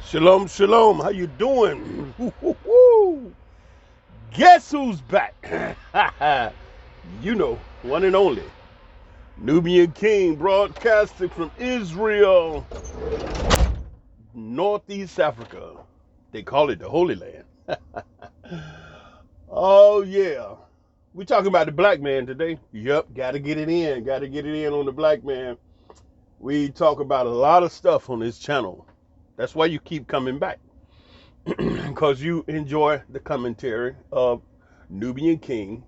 Shalom, shalom. How you doing? Woo. Guess who's back? You know, one and only. Nubian King broadcasting from Israel, Northeast Africa. They call it the Holy Land. Oh, yeah. We talking about the black man today. Yep, got to get it in. Got to get it in on the black man. We talk about a lot of stuff on this channel. That's why you keep coming back. Because you enjoy the commentary of Nubian King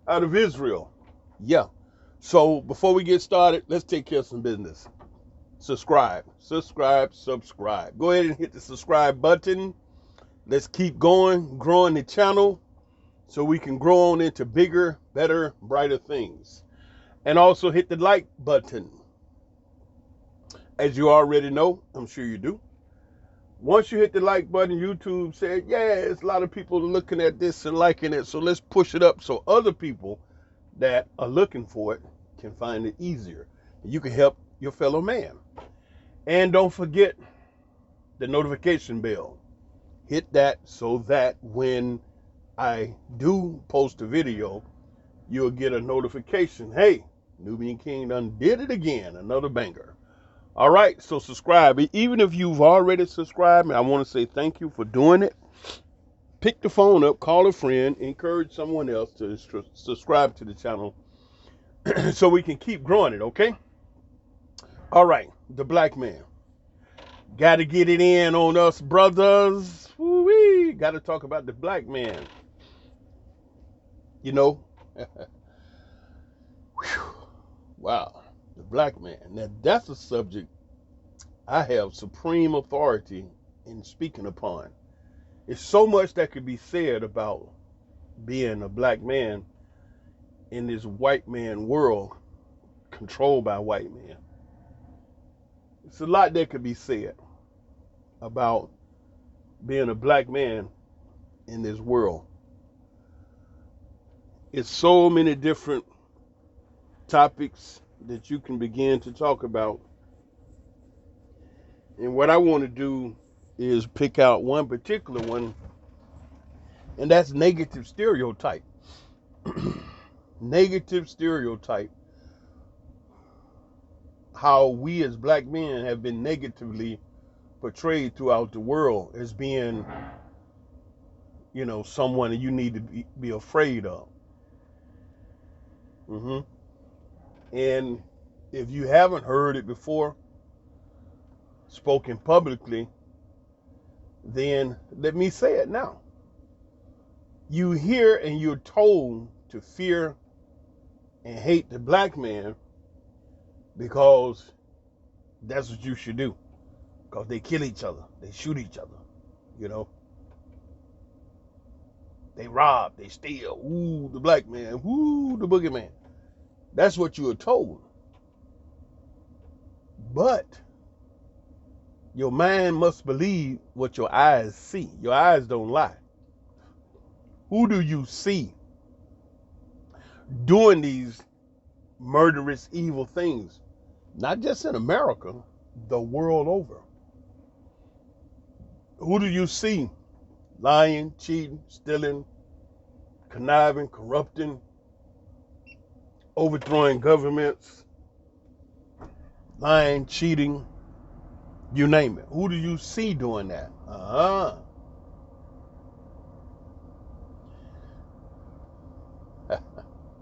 out of Israel. Yeah. So before we get started, let's take care of some business. Subscribe. Go ahead and hit the subscribe button. Let's keep going, growing the channel so we can grow on into bigger, better, brighter things. And also hit the like button. As you already know, I'm sure you do. Once you hit the like button, YouTube said, yeah, it's a lot of people looking at this and liking it, so let's push it up so other people that are looking for it can find it easier. You can help your fellow man. And don't forget the notification bell. Hit that so that when I do post a video, you'll get a notification. Hey, Nubian King done did it again, another banger. All right, so subscribe. Even if you've already subscribed, I want to say thank you for doing it. Pick the phone up, call a friend, encourage someone else to subscribe to the channel so we can keep growing it, okay? All right, the black man. Got to get it in on us, brothers. Woo-wee. Got to talk about the black man. You know, wow, the black man. Now, that's a subject I have supreme authority in speaking upon. There's so much that could be said about being a black man in this white man world controlled by white men. It's a lot that could be said about being a black man in this world. It's so many different topics that you can begin to talk about. And what I want to do is pick out one particular one, and that's negative stereotype. Negative stereotype. How we as black men have been negatively portrayed throughout the world as being, you know, someone that you need to be afraid of. And if you haven't heard it before, spoken publicly, then let me say it now. You hear and you're told to fear and hate the black man because that's what you should do. Because they kill each other. They shoot each other. You know. They rob. They steal. Ooh, the black man. Ooh, the boogeyman. That's what you are told. But your mind must believe what your eyes see. Your eyes don't lie. Who do you see doing these murderous, evil things? Not just in America, the world over. Who do you see lying, cheating, stealing, conniving, corrupting, overthrowing governments, lying, cheating, you name it? Who do you see doing that?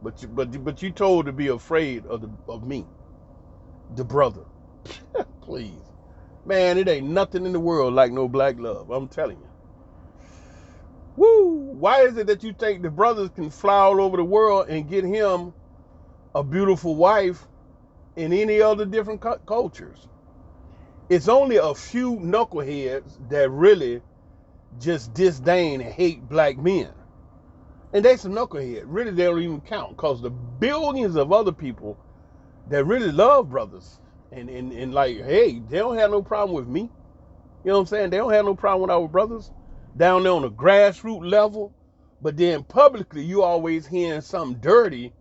But you told to be afraid of me, the brother. Please. Man, it ain't nothing in the world like no black love. I'm telling you. Woo! Why is it that you think the brothers can fly all over the world and get him a beautiful wife in any other different cultures? It's only a few knuckleheads that really just disdain and hate black men. And they some knucklehead. Really, they don't even count because the billions of other people that really love brothers and like, hey, they don't have no problem with me. You know what I'm saying? They don't have no problem with our brothers down there on a grassroots level. But then publicly, you always hearing something dirty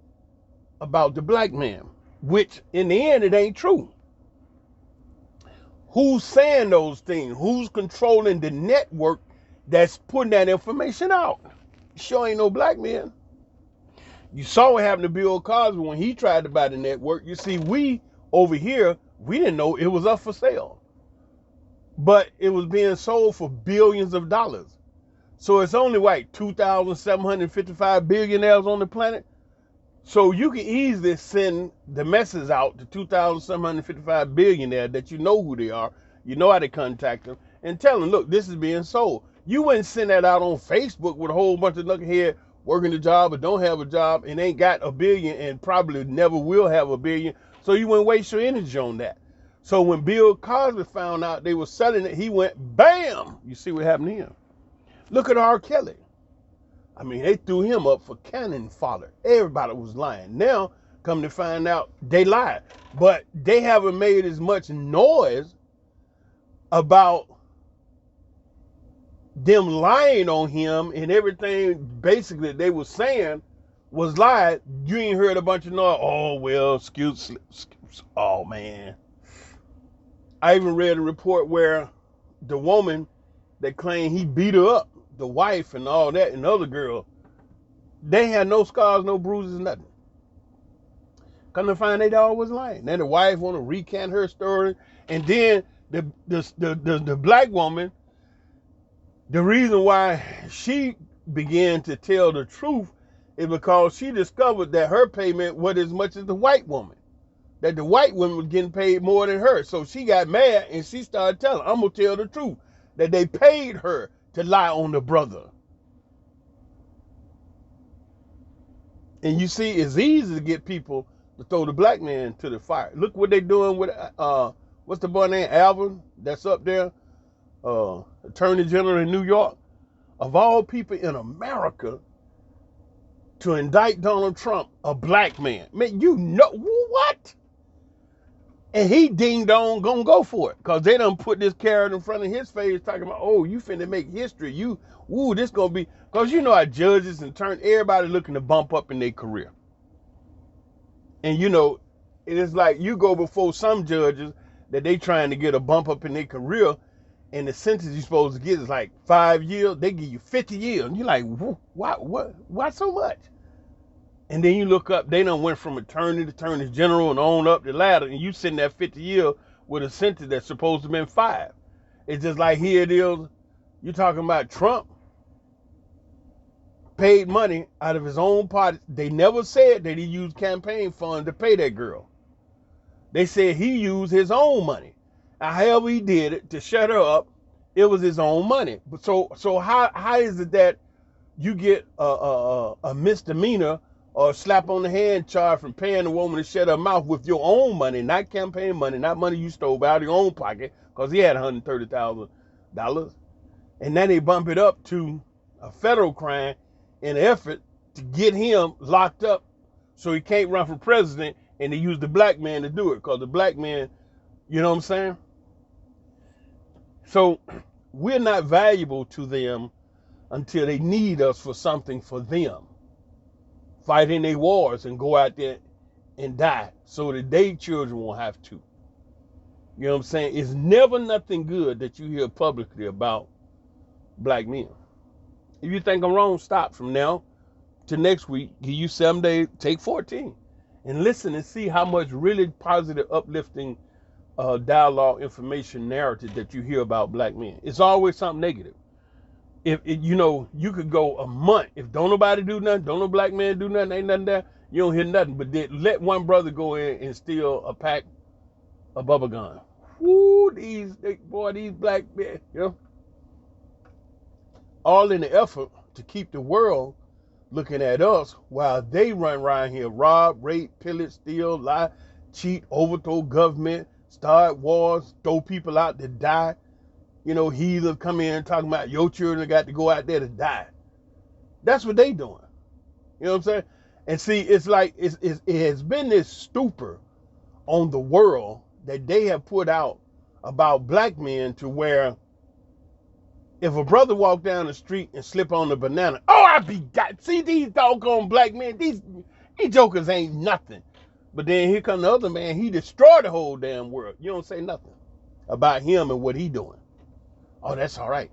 about the black man, which in the end, it ain't true. Who's saying those things? Who's controlling the network that's putting that information out? Sure ain't no black men. You saw what happened to Bill Cosby when he tried to buy the network. You see, we over here, we didn't know it was up for sale. But it was being sold for billions of dollars. So it's only like 2,755 billionaires on the planet. So you can easily send the message out to 2,755 billionaires that you know who they are, you know how to contact them, and tell them, look, this is being sold. You wouldn't send that out on Facebook with a whole bunch of knucklehead working a job or don't have a job and ain't got a billion and probably never will have a billion. So you wouldn't waste your energy on that. So when Bill Cosby found out they were selling it, he went, bam! You see what happened to him. Look at R. Kelly. I mean, they threw him up for cannon fodder. Everybody was lying. Now, come to find out, they lied. But they haven't made as much noise about them lying on him, and everything basically they were saying was lied. You ain't heard a bunch of noise. Oh, well, excuse. Oh, man. I even read a report where the woman that claimed he beat her up, the wife and all that, and the other girl, they had no scars, no bruises, nothing. Come to find they all was lying. Then the wife want to recant her story, and then the black woman, the reason why she began to tell the truth is because she discovered that her payment wasn't as much as the white woman. That the white woman was getting paid more than her. So she got mad and she started telling, I'm going to tell the truth, that they paid her to lie on the brother. And you see, it's easy to get people to throw the black man to the fire. Look what they're doing with, what's the boy named Alvin that's up there? Attorney General in New York. Of all people in America, to indict Donald Trump, a black man. Man, you know, what? And he ding dong gonna go for it. Because they done put this carrot in front of his face talking about, oh, you finna make history. This gonna be, because you know how judges and everybody looking to bump up in their career. And you know, it is like you go before some judges that they trying to get a bump up in their career, and the sentence you're supposed to get is like 5 years, they give you 50 years. And you're like, why so much? And then you look up, they done went from attorney to attorney general and on up the ladder, and you sitting there 50 years with a sentence that's supposed to have been 5. It's just like here it is, you're talking about Trump paid money out of his own pocket. They never said that he used campaign funds to pay that girl. They said he used his own money. However he did it to shut her up, it was his own money. But so how is it that you get a misdemeanor or a slap on the hand charge from paying the woman to shut her mouth with your own money, not campaign money, not money you stole out of your own pocket, because he had $130,000. And then they bump it up to a federal crime in an effort to get him locked up so he can't run for president, and they use the black man to do it, because the black man, you know what I'm saying? So we're not valuable to them until they need us for something for them. Fighting their wars and go out there and die so that their children won't have to. You know what I'm saying? It's never nothing good that you hear publicly about black men. If you think I'm wrong, stop from now to next week. Give you 7 days, take 14. And listen and see how much really positive, uplifting dialogue, information, narrative that you hear about black men. It's always something negative. If you know, you could go a month. If don't nobody do nothing, don't no black man do nothing, ain't nothing there, you don't hear nothing. But let one brother go in and steal a pack of bubble gum. Woo, these black men, you know. All in the effort to keep the world looking at us while they run around here, rob, rape, pillage, steal, lie, cheat, overthrow government, start wars, throw people out to die. You know, heathens come in talking about your children got to go out there to die. That's what they doing. You know what I'm saying? And see, it's like it has been this stupor on the world that they have put out about black men to where if a brother walk down the street and slip on the banana, oh, I be got. See, these doggone black men, these jokers ain't nothing. But then here come the other man, he destroyed the whole damn world. You don't say nothing. about him and what he doing. Oh, that's all right.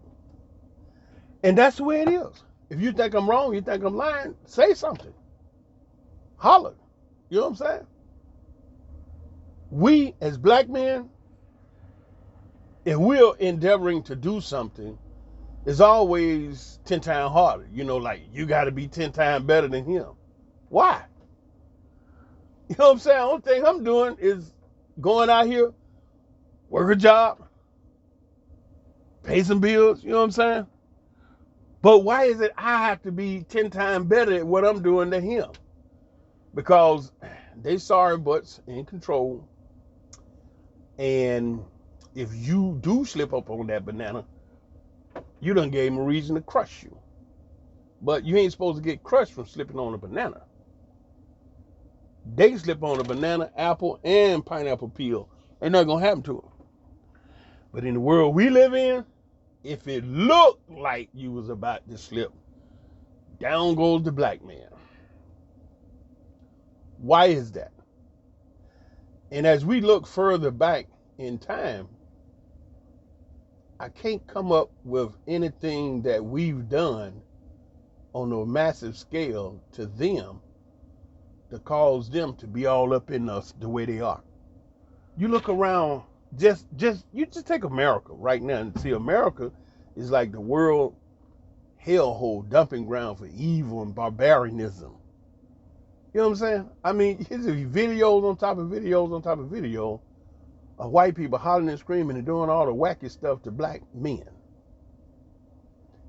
And that's the way it is. If you think I'm wrong, you think I'm lying, say something. Holler. You know what I'm saying? We, as black men, if we're endeavoring to do something, it's always 10 times harder. You know, like, you got to be 10 times better than him. Why? You know what I'm saying? The only thing I'm doing is going out here, work a job, pay some bills. You know what I'm saying? But why is it I have to be 10 times better at what I'm doing than him? Because they sorry butts in control. And if you do slip up on that banana, you done gave him a reason to crush you. But you ain't supposed to get crushed from slipping on a banana. They can slip on a banana, apple, and pineapple peel. Ain't nothing gonna happen to them. But in the world we live in, if it looked like you was about to slip, down goes the black man. Why is that? And as we look further back in time, I can't come up with anything that we've done on a massive scale to them to cause them to be all up in us the way they are. You look around, you just take America right now and see America is like the world hellhole, dumping ground for evil and barbarianism. You know what I'm saying? I mean, here's videos on top of videos on top of video of white people hollering and screaming and doing all the wacky stuff to black men.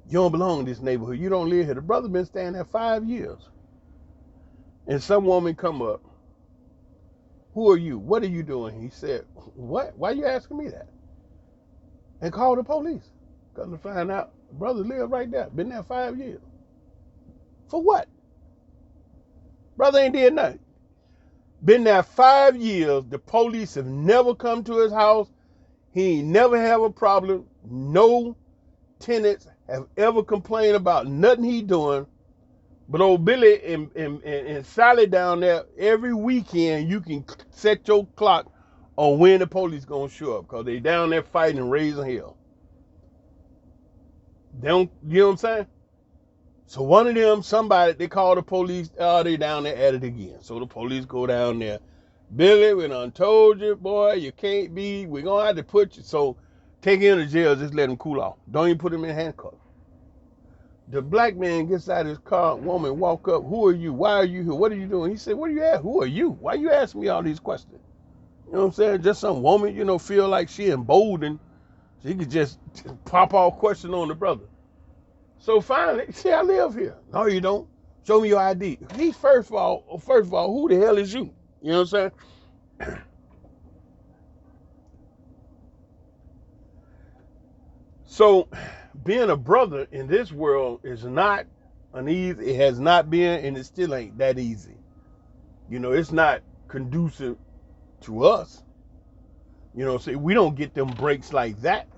You don't belong in this neighborhood. You don't live here. The brother been staying there 5 years. And some woman come up. Who are you? What are you doing? He said, what? Why are you asking me that? And call the police. Come to find out, the brother live right there. Been there 5 years. For what? Brother ain't did nothing. Been there 5 years. The police have never come to his house. He ain't never have a problem. No tenants have ever complained about nothing he doing. But old Billy and Sally down there, every weekend you can set your clock on when the police gonna show up, because they down there fighting and raising hell. They don't, you know what I'm saying? So one of them, somebody, they call the police, they down there at it again. So the police go down there. Billy, we done told you, boy, you can't be, we're gonna have to put you, so take him to jail, just let him cool off. Don't even put him in handcuffs. The black man gets out of his car, woman walk up, who are you? Why are you here? What are you doing? He said, what are you at? Who are you? Why you asking me all these questions? You know what I'm saying? Just some woman, you know, feel like she emboldened. She could just pop off question on the brother. So finally, see, I live here. No, you don't. Show me your ID. He first of all, who the hell is you? You know what I'm saying? So being a brother in this world is not an easy, it has not been, and it still ain't that easy. You know, it's not conducive to us. You know, see, we don't get them breaks like that.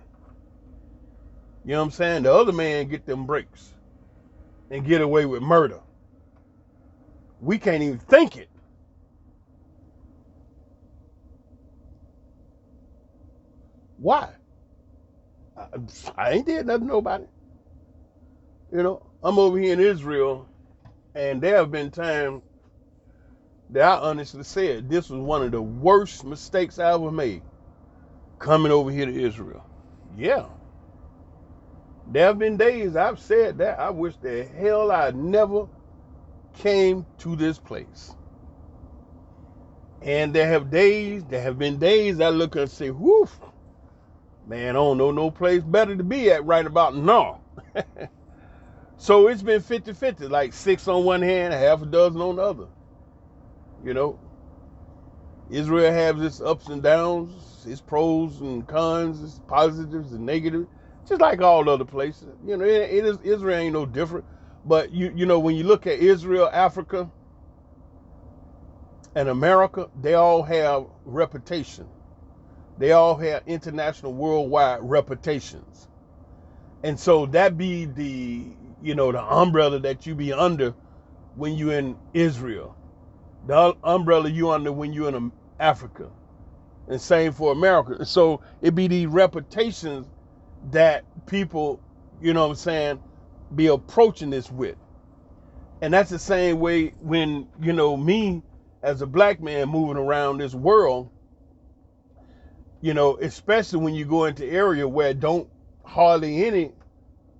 You know what I'm saying? The other man get them breaks and get away with murder. We can't even think it. Why? I ain't did nothing to nobody. You know, I'm over here in Israel, and there have been times that I honestly said this was one of the worst mistakes I ever made, coming over here to Israel. Yeah. There have been days I've said that I wish the hell I never came to this place. And there have been days I look and say, whoo, man, I don't know no place better to be at right about now. So it's been 50-50, like 6 on one hand, half a dozen on the other. You know, Israel has its ups and downs, its pros and cons, its positives and negatives, just like all other places. You know, Israel ain't no different. But you know, when you look at Israel, Africa, and America, they all have reputation. They all have international, worldwide reputations. And so that be the, you know, the umbrella that you be under when you're in Israel. The umbrella you under when you're in Africa. And same for America. So it be these reputations that people, you know what I'm saying, be approaching this with. And that's the same way when, you know, me as a black man moving around this world, you know, especially when you go into area where don't hardly any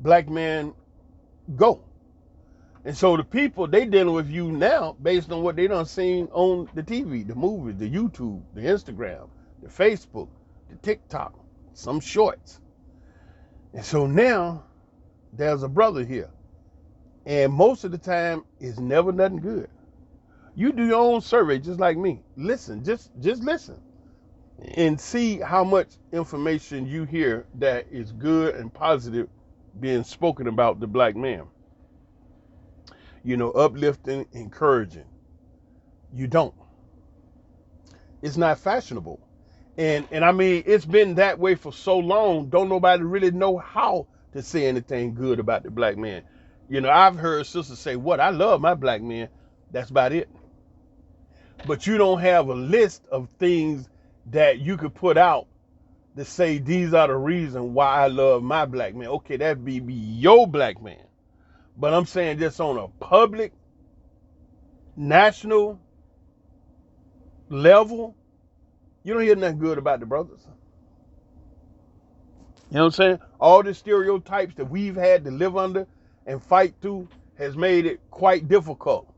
black man go. And so the people, they dealing with you now based on what they done seen on the TV, the movies, the YouTube, the Instagram, the Facebook, the TikTok, some shorts. And so now there's a brother here. And most of the time it's never nothing good. You do your own survey just like me. Listen, just listen. And see how much information you hear that is good and positive being spoken about the black man. You know, uplifting, encouraging. You don't. It's not fashionable. And I mean, it's been that way for so long, don't nobody really know how to say anything good about the black man. You know, I've heard sisters say, what, I love my black man. That's about it. But you don't have a list of things that you could put out to say these are the reason why I love my black man. Okay, that'd be your black man. But I'm saying just on a public, national level, you don't hear nothing good about the brothers. You know what I'm saying? All the stereotypes that we've had to live under and fight through has made it quite difficult.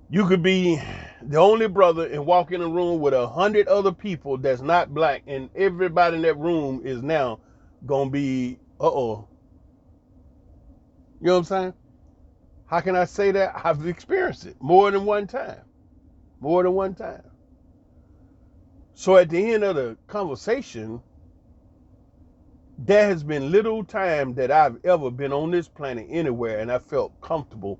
You could be the only brother and walk in a room with 100 other people that's not black, and everybody in that room is now gonna be, uh-oh. You know what I'm saying? How can I say that? I've experienced it more than one time. More than one time. So at the end of the conversation, there has been little time that I've ever been on this planet anywhere and I felt comfortable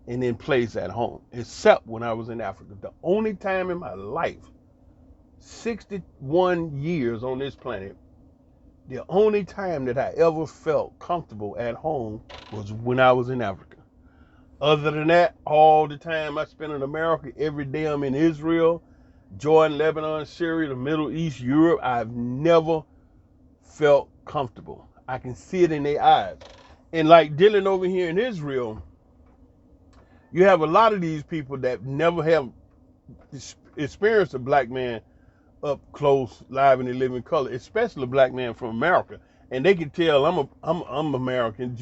and in place at home, except when I was in Africa. The only time in my life, 61 years on this planet, the only time that I ever felt comfortable at home was when I was in Africa. Other than that, all the time I spent in America, every day I'm in Israel, Jordan, Lebanon, Syria, the Middle East, Europe, I've never felt comfortable. I can see it in their eyes. And like dealing over here in Israel, you have a lot of these people that never have experienced a black man up close, live, and in living color, especially a black man from America. And they can tell I'm American.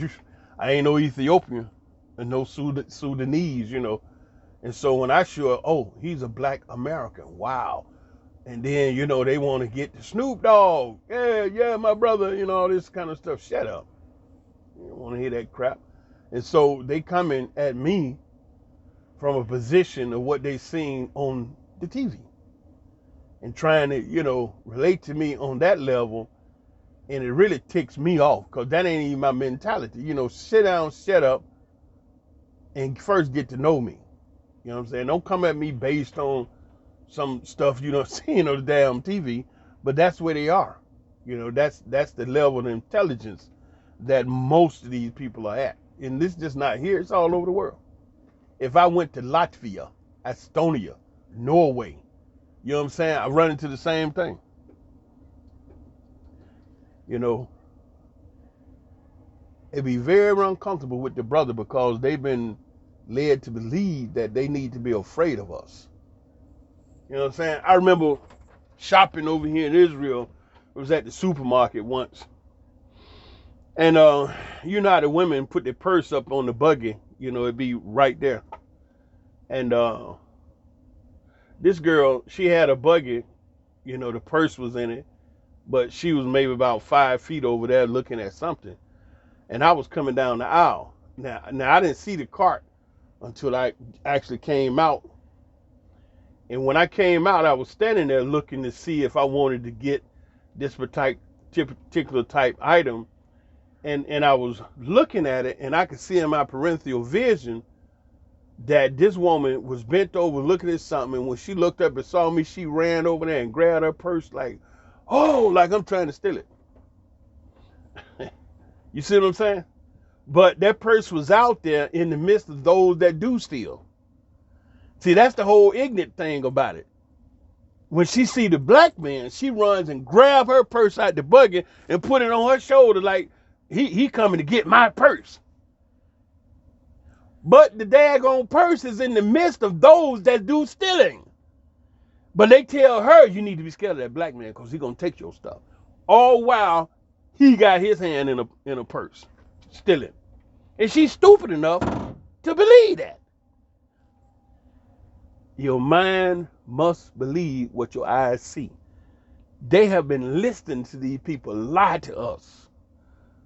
I ain't no Ethiopian and no Sudanese, you know. And so when I show, oh, he's a black American, wow. And then, you know, they want to get the Snoop Dogg. Yeah, my brother, you know, all this kind of stuff. Shut up. You don't want to hear that crap. And so they coming at me from a position of what they seen on the TV and trying to, you know, relate to me on that level. And it really ticks me off because that ain't even my mentality. You know, sit down, shut up, and first get to know me. You know what I'm saying? Don't come at me based on some stuff you don't see on the damn TV, but that's where they are. You know, that's the level of intelligence that most of these people are at. And this is just not here, it's all over the world. If I went to Latvia, Estonia, Norway, you know what I'm saying? I run into the same thing. You know, it'd be very uncomfortable with the brother because they've been led to believe that they need to be afraid of us. You know what I'm saying? I remember shopping over here in Israel. I was at the supermarket once. And you know how the women put their purse up on the buggy, you know, it'd be right there. And this girl, she had a buggy, you know, the purse was in it, but she was maybe about 5 feet over there looking at something. And I was coming down the aisle. Now I didn't see the cart until I actually came out. And when I came out, I was standing there looking to see if I wanted to get this particular type item. And I was looking at it, and I could see in my peripheral vision that this woman was bent over looking at something. And when she looked up and saw me, she ran over there and grabbed her purse like, oh, like I'm trying to steal it. You see what I'm saying? But that purse was out there in the midst of those that do steal. See, that's the whole ignorant thing about it. When she see the black man, she runs and grab her purse out the bucket and put it on her shoulder like he coming to get my purse. But the daggone purse is in the midst of those that do stealing. But they tell her you need to be scared of that black man because he's gonna take your stuff. All while he got his hand in a purse, stealing. And she's stupid enough to believe that. Your mind must believe what your eyes see. They have been listening to these people lie to us,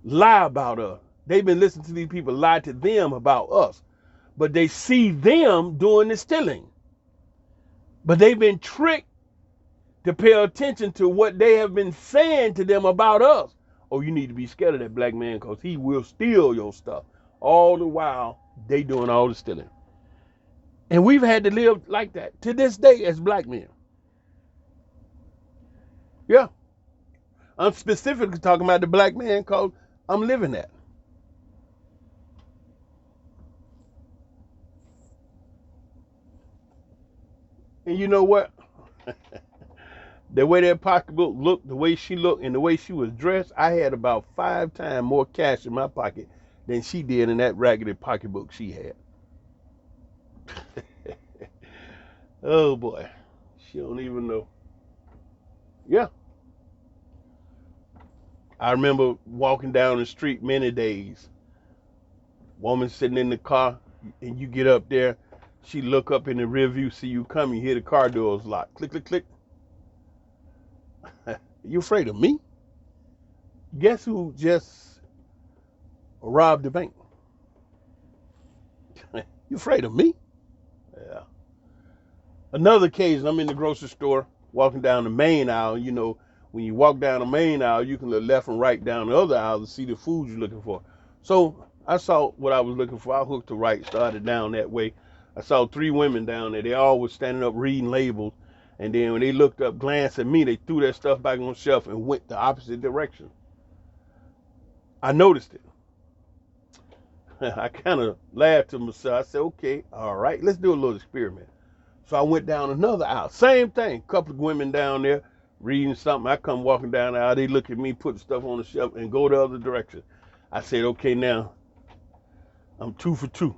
lie about us. They've been listening to these people lie to them about us. But they see them doing the stealing. But they've been tricked to pay attention to what they have been saying to them about us. Oh, you need to be scared of that black man because he will steal your stuff. All the while, they doing all the stealing. And we've had to live like that to this day as black men. Yeah. I'm specifically talking about the black man because I'm living that. And you know what? The way that pocketbook looked, the way she looked, and the way she was dressed, I had about 5 times more cash in my pocket than she did in that raggedy pocketbook she had. Oh boy, she don't even know. Yeah. I remember walking down the street many days. Woman sitting in the car, and you get up there, she look up in the rear view, see you come, you hear the car doors lock. Click, click, click. You afraid of me? Guess who just robbed the bank? You afraid of me? Yeah. Another occasion, I'm in the grocery store, walking down the main aisle. You know, when you walk down the main aisle, you can look left and right down the other aisle to see the food you're looking for. So I saw what I was looking for. I hooked to right, started down that way. I saw 3 women down there. They all was standing up reading labels. And then when they looked up, glanced at me, they threw their stuff back on the shelf and went the opposite direction. I noticed it. I kind of laughed to myself. I said, okay, all right, let's do a little experiment. So I went down another aisle. Same thing. Couple of women down there reading something. I come walking down the aisle. They look at me, put stuff on the shelf, and go the other direction. I said, okay, now I'm 2 for 2.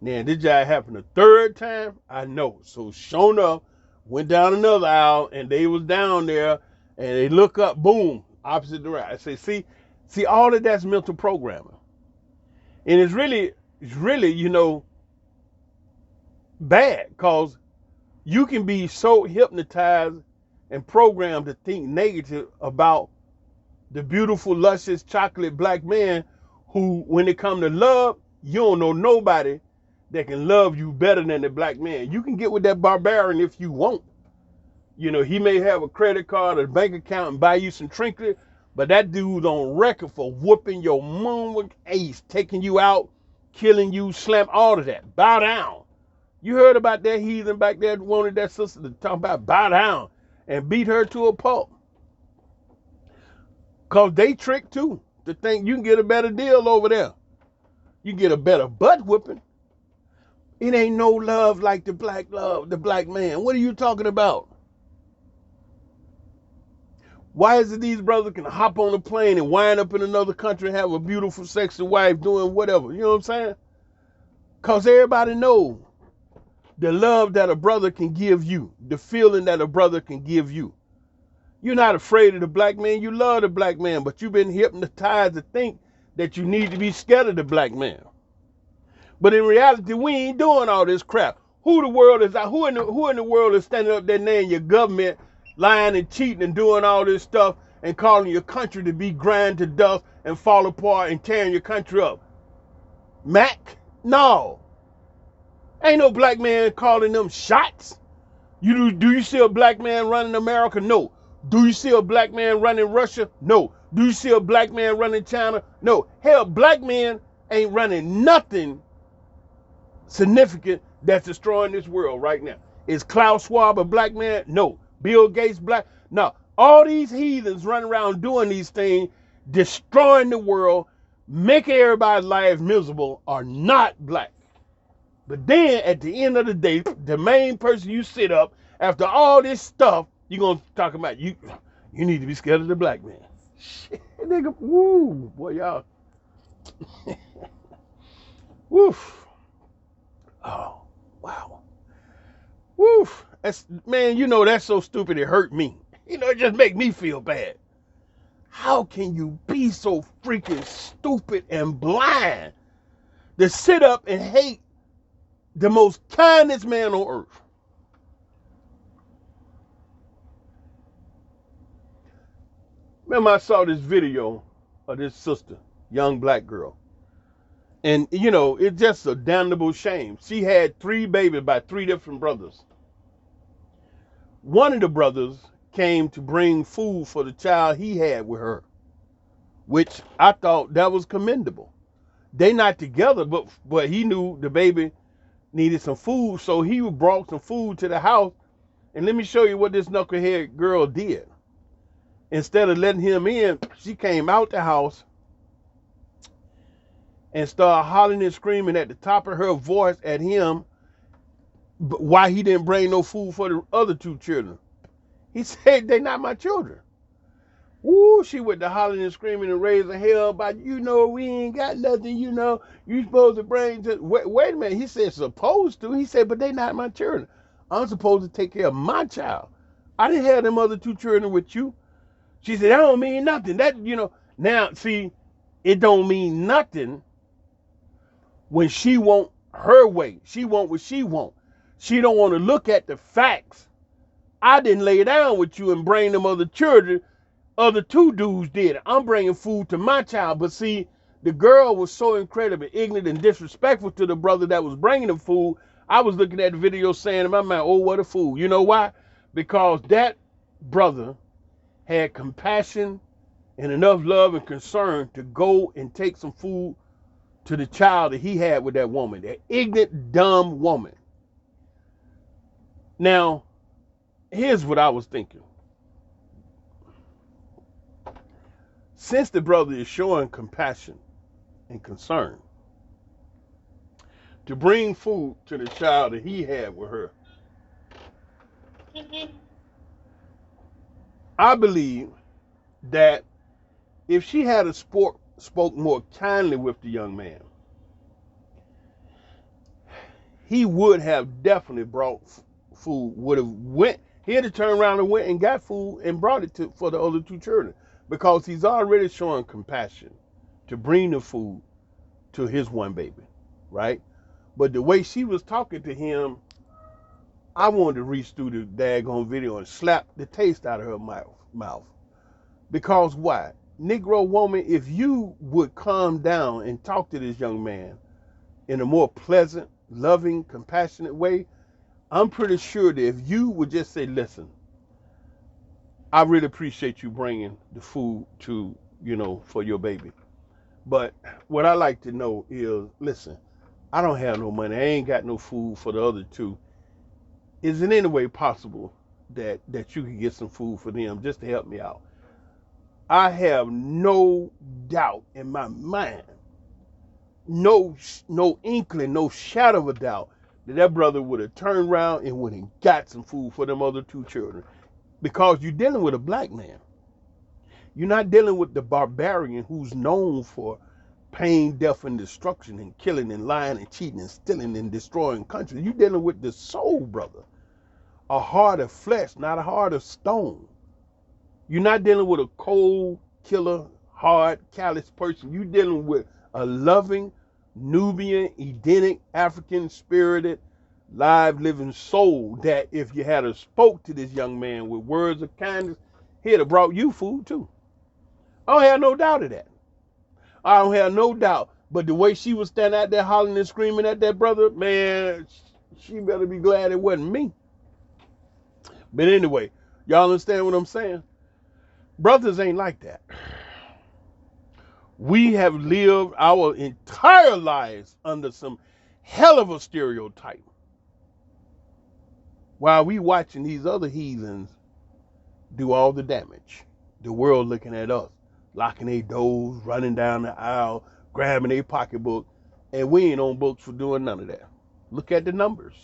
Now, this job happened a 3rd time? I know. So sure enough, went down another aisle, and they was down there, and they look up, boom, opposite direction. I say, see, all of that's mental programming. And it's really, you know, bad, because you can be so hypnotized and programmed to think negative about the beautiful, luscious, chocolate black man who, when it comes to love, you don't know nobody that can love you better than the black man. You can get with that barbarian if you want. You know, he may have a credit card or a bank account and buy you some trinkets, but that dude's on record for whooping your moonward ace, taking you out, killing you, slam, all of that. Bow down. You heard about that heathen back there that wanted that sister to talk about bow down and beat her to a pulp. Because they trick too, to think you can get a better deal over there. You get a better butt whipping. It ain't no love like the black man. What are you talking about? Why is it these brothers can hop on a plane and wind up in another country and have a beautiful, sexy wife doing whatever? You know what I'm saying? Because everybody knows the love that a brother can give you, the feeling that a brother can give you. You're not afraid of the black man. You love the black man, but you've been hypnotized to think that you need to be scared of the black man. But in reality, we ain't doing all this crap. Who in the world is standing up there naming your government, lying and cheating and doing all this stuff and calling your country to be grind to dust and fall apart and tearing your country up? Mac? No. Ain't no black man calling them shots. Do you see a black man running America? No. Do you see a black man running Russia? No. Do you see a black man running China? No. Hell, black men ain't running nothing significant that's destroying this world right now. Is Klaus Schwab a black man? No. Bill Gates black? No. All these heathens running around doing these things, destroying the world, making everybody's lives miserable, are not black. But then at the end of the day, the main person you sit up After all this stuff, you gonna talk about you need to be scared of the black man. Shit, nigga, woo, boy, y'all. Woof. Oh, wow. Woof. That's, man, that's so stupid it hurt me. It just make me feel bad. How can you be so freaking stupid and blind to sit up and hate the most kindest man on earth? Remember, I saw this video of this sister, young black girl. And, it's just a damnable shame. She had 3 babies by 3 different brothers. One of the brothers came to bring food for the child he had with her, which I thought that was commendable. They not together, but he knew the baby needed some food, so he brought some food to the house. And let me show you what this knucklehead girl did. Instead of letting him in, she came out the house and started hollering and screaming at the top of her voice at him why he didn't bring no food for the other 2 children. He said, they not my children. Woo, she went to hollering and screaming and raising hell about, we ain't got nothing, you supposed to bring to, wait a minute. He said, supposed to. He said, but they not my children. I'm supposed to take care of my child. I didn't have them other 2 children with you. She said, that don't mean nothing. That, now, see, it don't mean nothing when she want her way. She want what she want. She don't want to look at the facts. I didn't lay down with you and bring them other children. Other 2 dudes did it. I'm bringing food to my child. But see, the girl was so incredibly ignorant and disrespectful to the brother that was bringing the food. I was looking at the video saying in my mind, oh, what a fool. You know why? Because that brother had compassion and enough love and concern to go and take some food to the child that he had with that woman, that ignorant, dumb woman. Now, here's what I was thinking. Since the brother is showing compassion and concern to bring food to the child that he had with her, I believe that if she had spoke more kindly with the young man, he would have definitely brought food, he had to turn around and went and got food and brought it for the other 2 children, because he's already showing compassion to bring the food to his one baby, right? But the way she was talking to him, I wanted to reach through the daggone video and slap the taste out of her mouth. Because why? Negro woman, if you would calm down and talk to this young man in a more pleasant, loving, compassionate way, I'm pretty sure that if you would just say, listen, I really appreciate you bringing the food to, for your baby. But what I like to know is, listen, I don't have no money. I ain't got no food for the other 2. Is it any way possible that you can get some food for them just to help me out? I have no doubt in my mind, no inkling, no shadow of a doubt that brother would have turned around and went and got some food for them other 2 children. Because you're dealing with a black man. You're not dealing with the barbarian who's known for pain, death, and destruction, and killing, and lying, and cheating, and stealing, and destroying countries. You're dealing with the soul brother. A heart of flesh, not a heart of stone. You're not dealing with a cold, killer, hard, callous person. You're dealing with a loving, Nubian, Edenic, African-spirited, live, living soul that if you had spoke to this young man with words of kindness, he'd have brought you food too. I don't have no doubt of that. I don't have no doubt. But the way she was standing out there hollering and screaming at that brother, man, she better be glad it wasn't me. But anyway, y'all understand what I'm saying? Brothers ain't like that. We have lived our entire lives under some hell of a stereotype, while we watching these other heathens do all the damage. The world looking at us, locking their doors, running down the aisle, grabbing their pocketbook, and we ain't on books for doing none of that. Look at the numbers.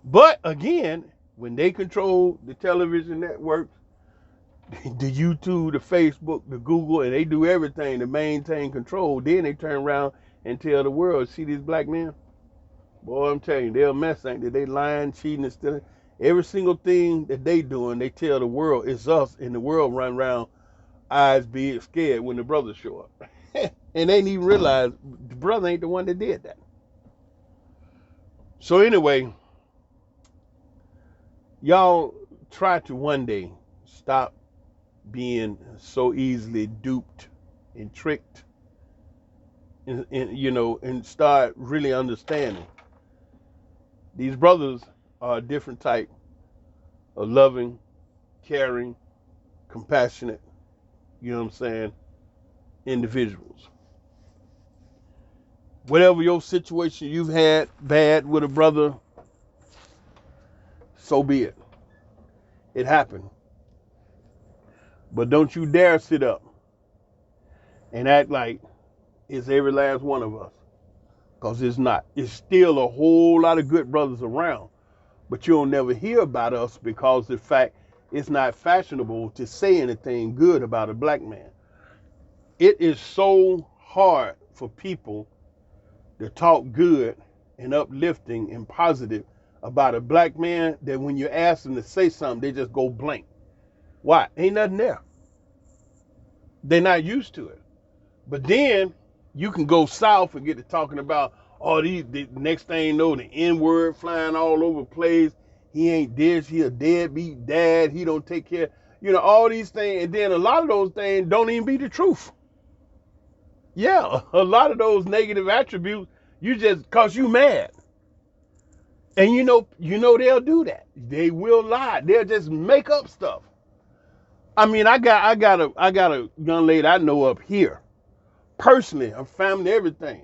But again, When they control the television networks, the YouTube, the Facebook, the Google, and they do everything to maintain control, then they turn around and tell the world, see these black men? Boy, I'm telling you, they're a mess, ain't they? They lying, cheating, and stealing. Every single thing that they doing, they tell the world it's us, and the world run around eyes big scared when the brothers show up. And they didn't even realize the brother ain't the one that did that. So anyway, y'all try to one day stop being so easily duped and tricked, and start really understanding. These brothers are a different type of loving, caring, compassionate, you know what I'm saying, individuals. Whatever your situation you've had bad with a brother, so be it. It happened. But don't you dare sit up and act like it's every last one of us. Because it's not. It's still a whole lot of good brothers around. But you'll never hear about us because the fact it's not fashionable to say anything good about a black man. It is so hard for people to talk good and uplifting and positive about a black man that when you ask them to say something, they just go blank. Why? Ain't nothing there. They're not used to it. But then you can go south and get to talking about the next thing you know, the N-word flying all over the place. He ain't this, he a deadbeat dad, he don't take care, all these things. And then a lot of those things don't even be the truth. Yeah, a lot of those negative attributes, you just cause you mad. And you know they'll do that. They will lie. They'll just make up stuff. I mean, I got a young lady I know up here. Personally, her family, everything.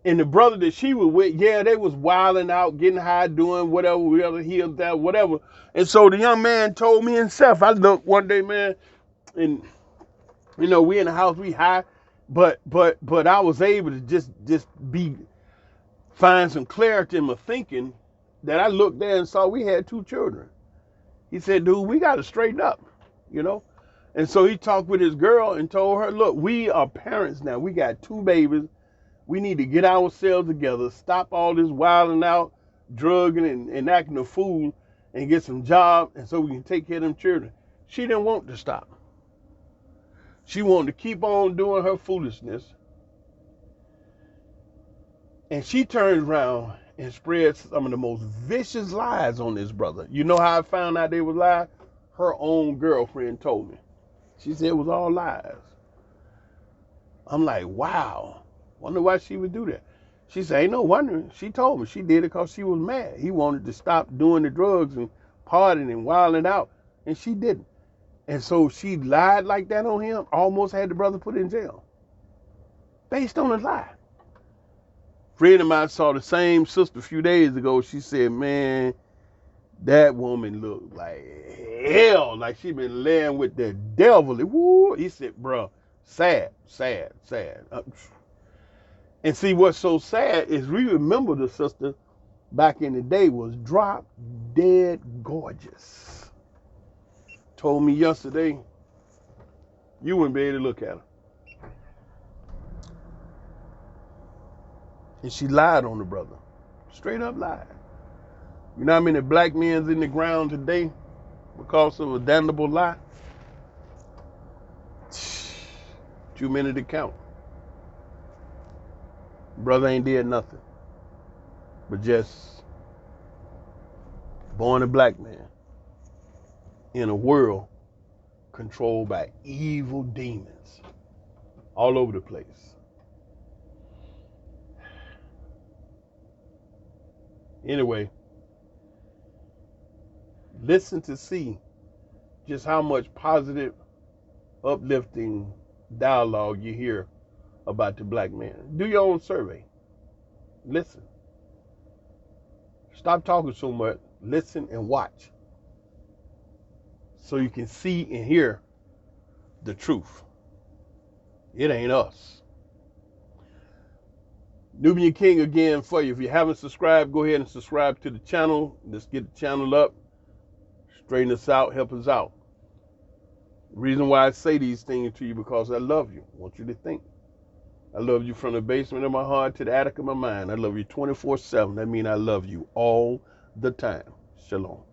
And the brother that she was with, yeah, they was wilding out, getting high, doing whatever, heels that, whatever. And so the young man told me himself, I looked one day, man, and we in the house, we high, but I was able to just find some clarity in my thinking that I looked there and saw we had 2 children. He said, dude, we got to straighten up, And so he talked with his girl and told her, look, we are parents now. We got 2 babies. We need to get ourselves together, stop all this wilding out, drugging and acting a fool, and get some job, and so we can take care of them children. She didn't want to stop. She wanted to keep on doing her foolishness. And she turned around and spread some of the most vicious lies on this brother. You know how I found out they were lies? Her own girlfriend told me. She said it was all lies. I'm like, wow. Wonder why she would do that. She said, ain't no wonder. She told me she did it because she was mad. He wanted to stop doing the drugs and partying and wilding out, and she didn't. And so she lied like that on him, almost had the brother put in jail. Based on a lie. Friend of mine saw the same sister a few days ago. She said, man, that woman looked like hell, like she been laying with the devil. Woo. He said, bro, sad. And see, what's so sad is we remember the sister back in the day was drop dead gorgeous. Told me yesterday, you wouldn't be able to look at her. And she lied on the brother. Straight up lied. You know how many black men's in the ground today because of a damnable lie? Too many to count. Brother ain't did nothing. But just born a black man in a world controlled by evil demons all over the place. Anyway, listen to see just how much positive, uplifting dialogue you hear about the black man. Do your own survey. Listen. Stop talking so much. Listen and watch. So you can see and hear the truth. It ain't us. Nubian King again for you. If you haven't subscribed, go ahead and subscribe to the channel. Let's get the channel up. Straighten us out, help us out. The reason why I say these things to you because I love you. I want you to think. I love you from the basement of my heart to the attic of my mind. I love you 24/7. That means I love you all the time. Shalom.